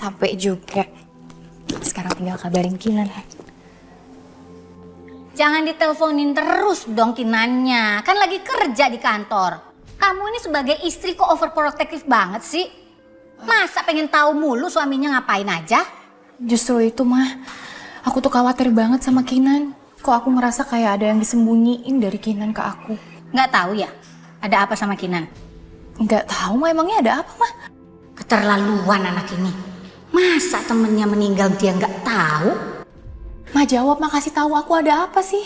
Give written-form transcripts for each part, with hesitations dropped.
Sampai juga. Sekarang tinggal kabarin Kinan. Jangan diteleponin terus dong Kinannya. Kan lagi kerja di kantor. Kamu ini sebagai istri kok overprotective banget sih? Masa pengen tahu mulu suaminya ngapain aja? Justru itu mah, aku tuh khawatir banget sama Kinan. Kok aku ngerasa kayak ada yang disembunyiin dari Kinan ke aku. Nggak tahu ya? Ada apa sama Kinan? Nggak tahu mah, emangnya ada apa mah? Keterlaluan anak ini. Masa temennya meninggal dia nggak tahu? Ma jawab, Ma kasih tahu aku ada apa sih?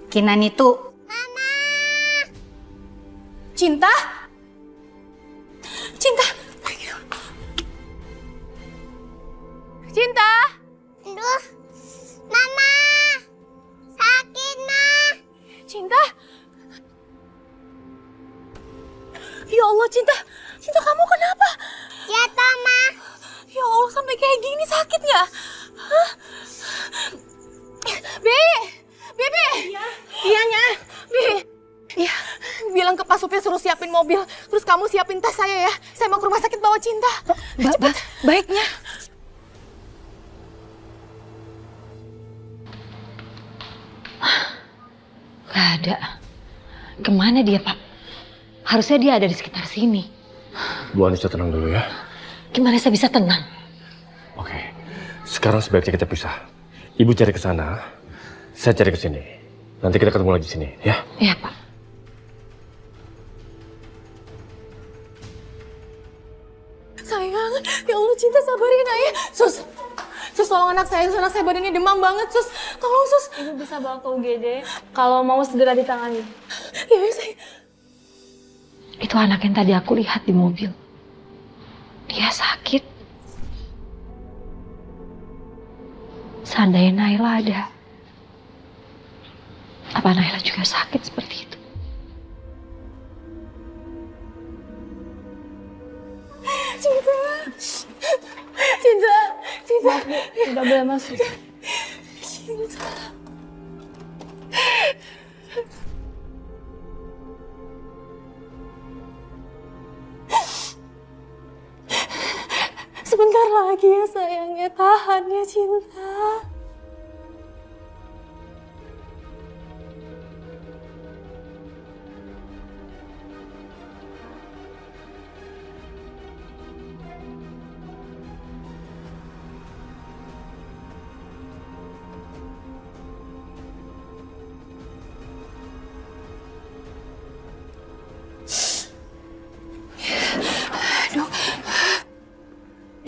Kinan itu... Mama! Cinta? Cinta? Cinta? Aduh, Mama! Sakit, Ma! Cinta? Ya Allah, Cinta. Cinta, kamu kenapa? Jatuh, Ma! Ya Allah, sampai kayak gini sakitnya. Hah? Bi! Bibi! Iya, Nya. Bi! Iya, bilang ke Pak Supir suruh siapin mobil. Terus kamu siapin tas saya ya. Saya mau ke rumah sakit bawa Cinta. Cepet. Baiknya. Gak ada. Kemana dia, Pak? Harusnya dia ada di sekitar sini. Bu Anissa tenang dulu ya. Gimana saya bisa tenang? Oke, sekarang sebaiknya kita pisah. Ibu cari ke sana, saya cari ke sini. Nanti kita ketemu lagi di sini, ya? Iya, Pak. Sayang, ya Allah Cinta sabarin ya. Sus tolong anak saya badannya demam banget, Sus. Tolong, Sus. Ibu bisa bawa ke UGD kalau mau segera ditangani. Ya, saya. Itu anak yang tadi aku lihat di mobil. Dia sakit. Seandainya Naila ada. Apa Naila juga sakit seperti itu? Cinta. Tidak boleh masuk. Cinta. Sebentar lagi ya sayangnya, tahan ya Cinta.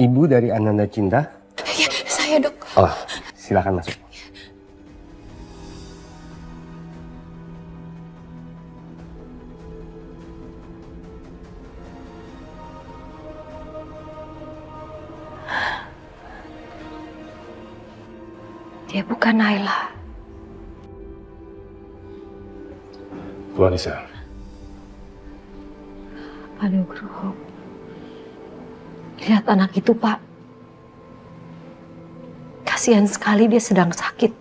Ibu dari Ananda Cinta? Ya, saya dok. Oh, silakan masuk. Dia bukan Naila. Bu Anissa. Aduh, Nugroho. Lihat anak itu, Pak. Kasihan sekali dia sedang sakit.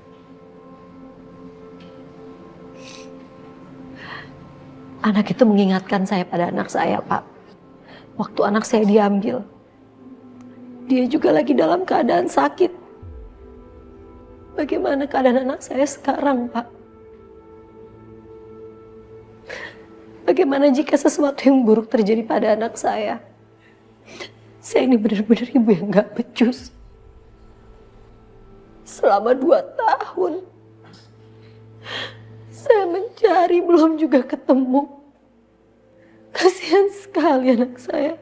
Anak itu mengingatkan saya pada anak saya, Pak. Waktu anak saya diambil, dia juga lagi dalam keadaan sakit. Bagaimana keadaan anak saya sekarang, Pak? Bagaimana jika sesuatu yang buruk terjadi pada anak saya? Saya ini benar-benar ibu yang gak becus. Selama 2 tahun, saya mencari belum juga ketemu. Kasihan sekali anak saya.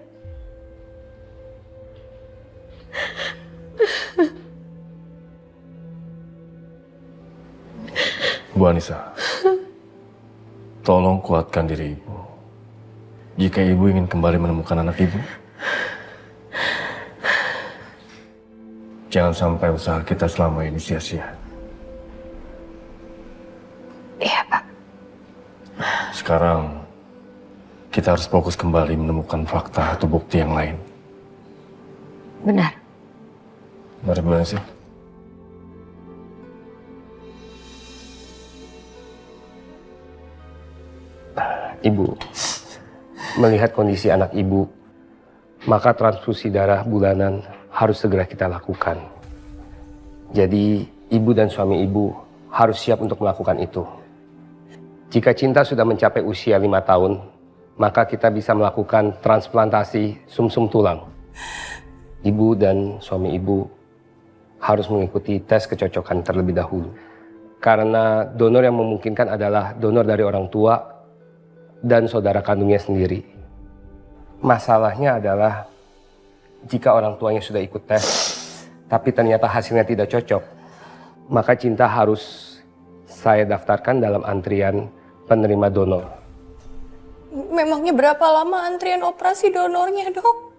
Bu Anissa, tolong kuatkan diri ibu. Jika ibu ingin kembali menemukan anak ibu, jangan sampai usaha kita selama ini sia-sia. Iya, Pak. Sekarang, kita harus fokus kembali menemukan fakta atau bukti yang lain. Benar. Mari Bu Anissa. Ibu, melihat kondisi anak ibu, maka transfusi darah bulanan harus segera kita lakukan. Jadi, ibu dan suami ibu harus siap untuk melakukan itu. Jika Cinta sudah mencapai usia 5 tahun, maka kita bisa melakukan transplantasi sumsum tulang. Ibu dan suami ibu harus mengikuti tes kecocokan terlebih dahulu. Karena donor yang memungkinkan adalah donor dari orang tua dan saudara kandungnya sendiri. Masalahnya adalah jika orang tuanya sudah ikut tes, tapi ternyata hasilnya tidak cocok, maka Cinta harus saya daftarkan dalam antrian penerima donor. Memangnya berapa lama antrian operasi donornya, Dok?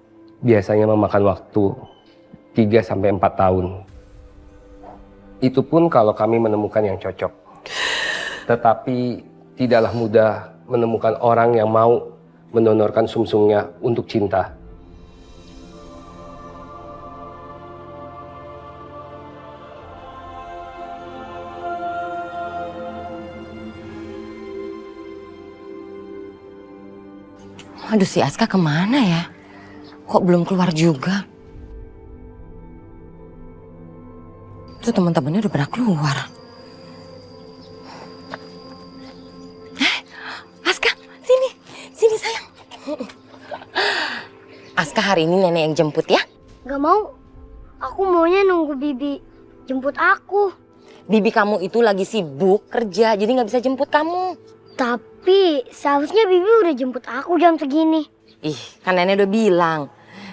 Biasanya memakan waktu 3-4 tahun. Itu pun kalau kami menemukan yang cocok. Tetapi tidaklah mudah menemukan orang yang mau mendonorkan sumsumnya untuk Cinta. Aduh, si Aska kemana ya? Kok belum keluar juga? Tuh teman-temannya udah pada keluar. Aska, sini sayang. Aska, hari ini nenek yang jemput ya? Gak mau. Aku maunya nunggu Bibi jemput aku. Bibi kamu itu lagi sibuk kerja, jadi nggak bisa jemput kamu. Tapi seharusnya Bibi udah jemput aku jam segini. Ih, kan nenek udah bilang,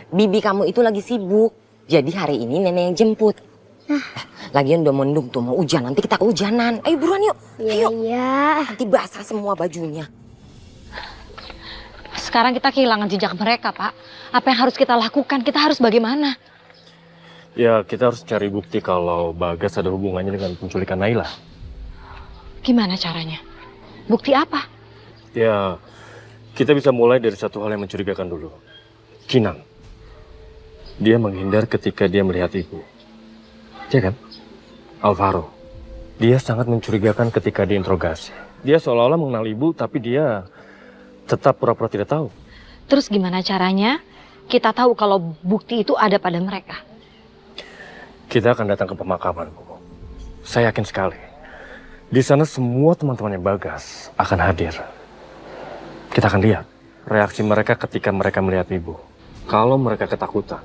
bibi kamu itu lagi sibuk. Jadi hari ini nenek yang jemput. Lagian udah mendung tuh, mau hujan. Nanti kita kehujanan. Ayo buruan yuk. Ayo. Iya. Nanti basah semua bajunya. Sekarang kita kehilangan jejak mereka, Pak. Apa yang harus kita lakukan? Kita harus bagaimana? Ya, kita harus cari bukti kalau Bagas ada hubungannya dengan penculikan Naila. Gimana caranya? Bukti apa? Ya, kita bisa mulai dari satu hal yang mencurigakan dulu. Kinang. Dia menghindar ketika dia melihat ibu. Ya kan? Alvaro. Dia sangat mencurigakan ketika diinterogasi. Dia seolah-olah mengenal ibu, tapi dia tetap pura-pura tidak tahu. Terus gimana caranya kita tahu kalau bukti itu ada pada mereka? Kita akan datang ke pemakaman, Bu. Saya yakin sekali. Di sana semua teman-temannya Bagas akan hadir. Kita akan lihat reaksi mereka ketika mereka melihat ibu. Kalau mereka ketakutan,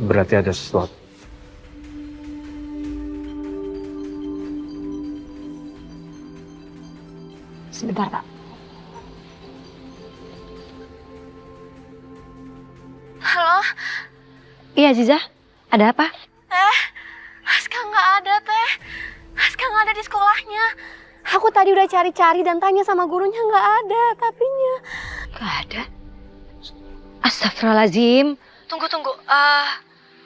berarti ada sesuatu. Sebentar, Pak. Halo? Iya, Ziza. Ada apa? Aska nggak ada, Teh. Aska nggak ada di sekolahnya. Aku tadi udah cari-cari dan tanya sama gurunya, nggak ada tapinya. Gak ada. Astagfirullahaladzim. Tunggu.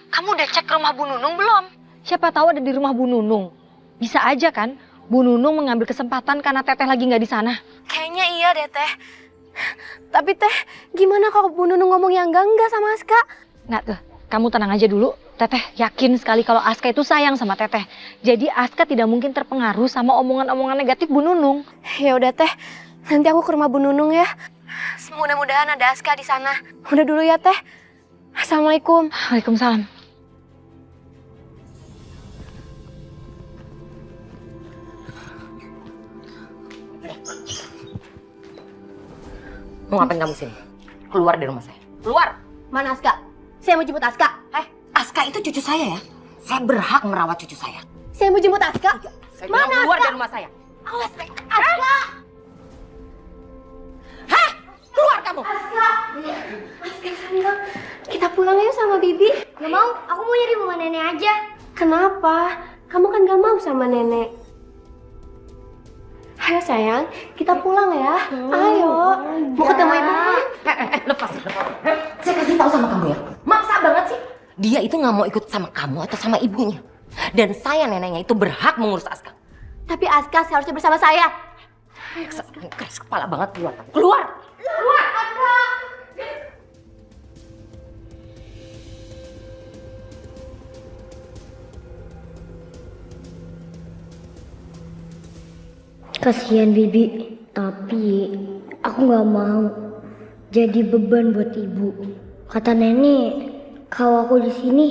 Kamu udah cek rumah Bu Nunung belum? Siapa tahu ada di rumah Bu Nunung. Bisa aja kan Bu Nunung mengambil kesempatan karena Teteh lagi nggak di sana. Kayaknya iya deh, Teh. Tapi Teh, gimana kalau Bu Nunung ngomong yang enggak sama Aska? Nggak tuh. Kamu tenang aja dulu. Teteh yakin sekali kalau Aska itu sayang sama Teteh. Jadi Aska tidak mungkin terpengaruh sama omongan-omongan negatif Bu Nunung. Ya udah Teh, nanti aku ke rumah Bu Nunung ya. Mudah-mudahan ada Aska di sana. Udah dulu ya Teh. Assalamualaikum. Waalaikumsalam. Mau ngapain kamu sini? Keluar dari rumah saya. Keluar! Mana Aska? Saya mau jemput Aska. Aska itu cucu saya ya. Saya berhak merawat cucu saya. Saya mau jemput Aska. Saya bilang keluar dari rumah saya. Awas, Aska. Keluar kamu! Aska sayang, kita pulang yuk sama Bibi. Gak mau, aku mau nyari rumah nenek aja. Kenapa? Kamu kan gak mau sama nenek. Ayo sayang, kita pulang ya. Ayo. Mau ketemu ibu? Lepas. Saya kasih tahu sama kamu ya. Maksa banget sih. Dia itu nggak mau ikut sama kamu atau sama ibunya. Dan saya neneknya itu berhak mengurus Aska. Tapi Aska seharusnya bersama saya. Keras kepala banget, keluar. Keluar! Keluar, Aska. Kasihan Bibi, tapi aku nggak mau jadi beban buat ibu. Kata nenek, kalau aku di sini,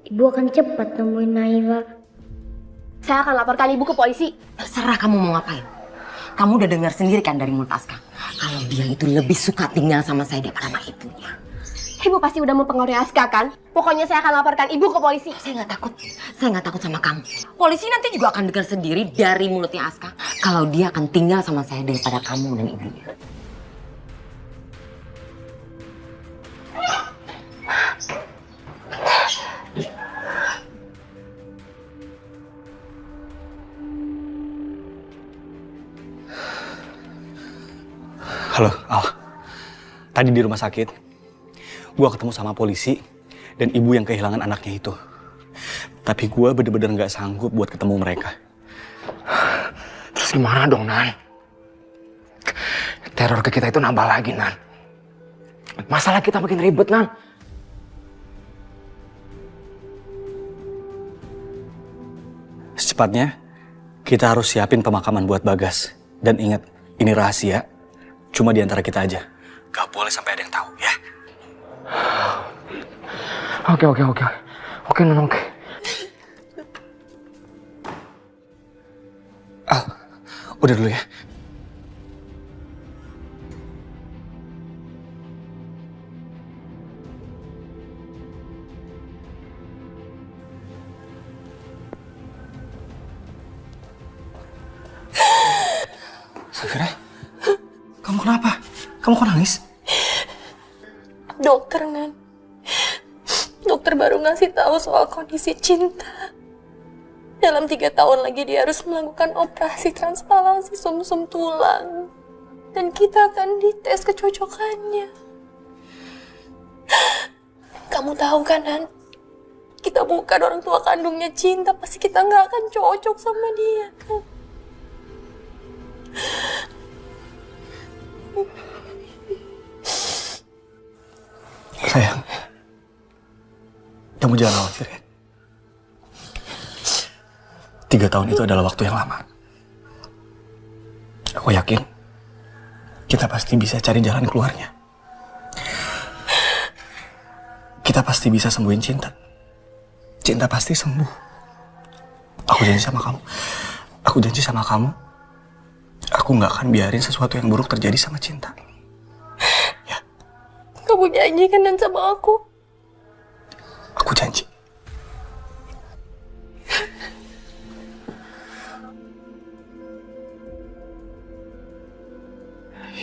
ibu akan cepat nemuin Naila. Saya akan laporkan ibu ke polisi. Terserah kamu mau ngapain. Kamu udah dengar sendiri kan dari mulut Aska. Kalau dia itu lebih suka tinggal sama saya daripada sama ibunya. Ibu pasti udah mempengaruhi Aska kan? Pokoknya saya akan laporkan ibu ke polisi. Saya nggak takut. Saya nggak takut sama kamu. Polisi nanti juga akan dengar sendiri dari mulutnya Aska. Kalau dia akan tinggal sama saya daripada kamu dan ibunya. Halo, Al. Tadi di rumah sakit, gue ketemu sama polisi dan ibu yang kehilangan anaknya itu. Tapi gue bener-bener gak sanggup buat ketemu mereka. Terus gimana dong, Nan? Teror ke kita itu nambah lagi, Nan. Masalah kita makin ribet, Nan. Secepatnya, kita harus siapin pemakaman buat Bagas. Dan ingat, ini rahasia. Cuma di antara kita aja. Gak boleh sampai ada yang tahu, ya? Oke, Nan, oke. Al, udah dulu ya. Safira, kamu kenapa? Kamu kok nangis? Dokter, Nan. Dokter baru ngasih tahu soal kondisi Cinta. Dalam 3 tahun lagi dia harus melakukan operasi transplantasi sumsum tulang. Dan kita akan dites kecocokannya. Kamu tahu kan, Nan? Kita bukan orang tua kandungnya Cinta, pasti kita nggak akan cocok sama dia, kan? Sayang, kamu jangan khawatir ya. 3 tahun itu adalah waktu yang lama. Aku yakin kita pasti bisa cari jalan keluarnya. Kita pasti bisa sembuhin Cinta. Cinta pasti sembuh. Aku janji sama kamu. Aku janji sama kamu. Aku nggak akan biarin sesuatu yang buruk terjadi sama Cinta. Kamu janji kan, Dan, sama aku? Aku janji.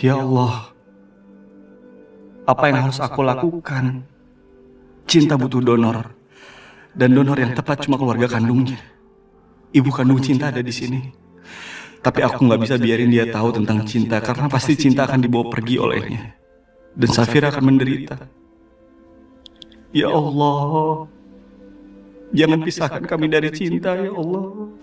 Ya Allah, apa yang harus aku lakukan? Cinta butuh donor, dan donor yang tepat cuma keluarga kandungnya. Ibu kandung Cinta ada di sini, tapi aku nggak bisa biarin dia tahu tentang Cinta karena pasti Cinta akan dibawa pergi olehnya, dan Safira akan menderita. Ya Allah, jangan pisahkan kami dari Cinta, ya Allah.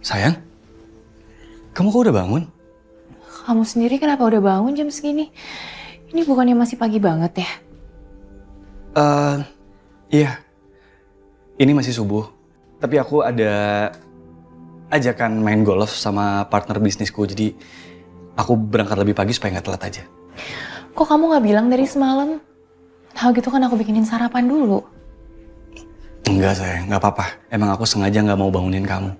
Sayang, kamu kok udah bangun? Kamu sendiri kenapa udah bangun jam segini? Ini bukannya masih pagi banget ya? Iya, ini masih subuh. Tapi aku ada ajakan main golf sama partner bisnisku, jadi aku berangkat lebih pagi supaya nggak telat aja. Kok kamu nggak bilang dari semalam? Tahu gitu kan aku bikinin sarapan dulu. Enggak sayang, nggak apa-apa. Emang aku sengaja nggak mau bangunin kamu.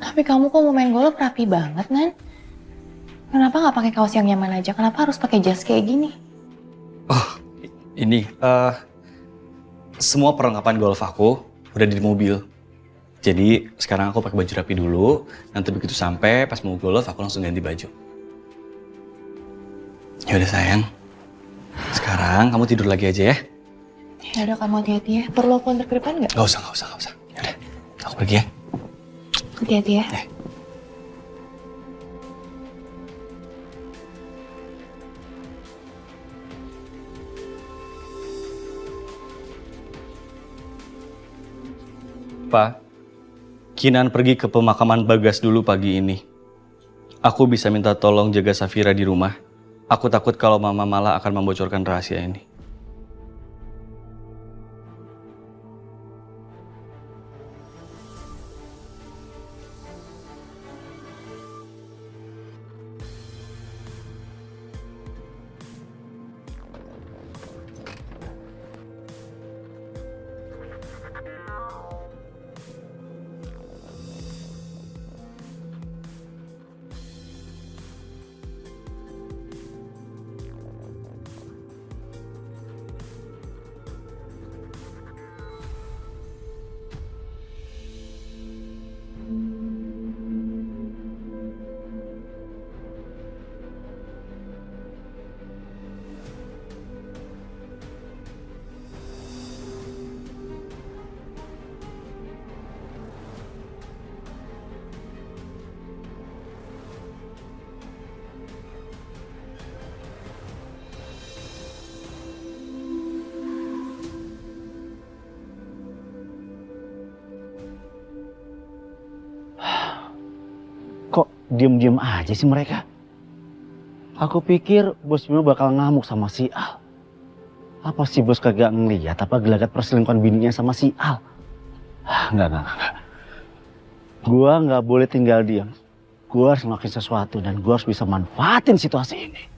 Tapi kamu kok mau main golf rapi banget, Nan? Kenapa nggak pakai kaos yang nyaman aja? Kenapa harus pakai jas kayak gini? Oh, ini semua perlengkapan golf aku udah di mobil. Jadi sekarang aku pakai baju rapi dulu. Nanti begitu sampai pas mau golf aku langsung ganti baju. Ya udah sayang. Sekarang kamu tidur lagi aja ya. Ya udah, kamu hati-hati ya. Perlu aku antar ke depan nggak? Gak usah. Ya udah, aku pergi ya. Hati-hati ya. Pak, Kinan pergi ke pemakaman Bagas dulu pagi ini. Aku bisa minta tolong jaga Safira di rumah. Aku takut kalau Mama malah akan membocorkan rahasia ini. Kok diem-diem aja sih mereka? Aku pikir bos Bimo bakal ngamuk sama si Al. Apa si bos kagak ngeliat apa gelagat perselingkuhan bininya sama si Al? Enggak. Gua nggak boleh tinggal diam. Gua harus ngelakuin sesuatu dan gua harus bisa manfaatin situasi ini.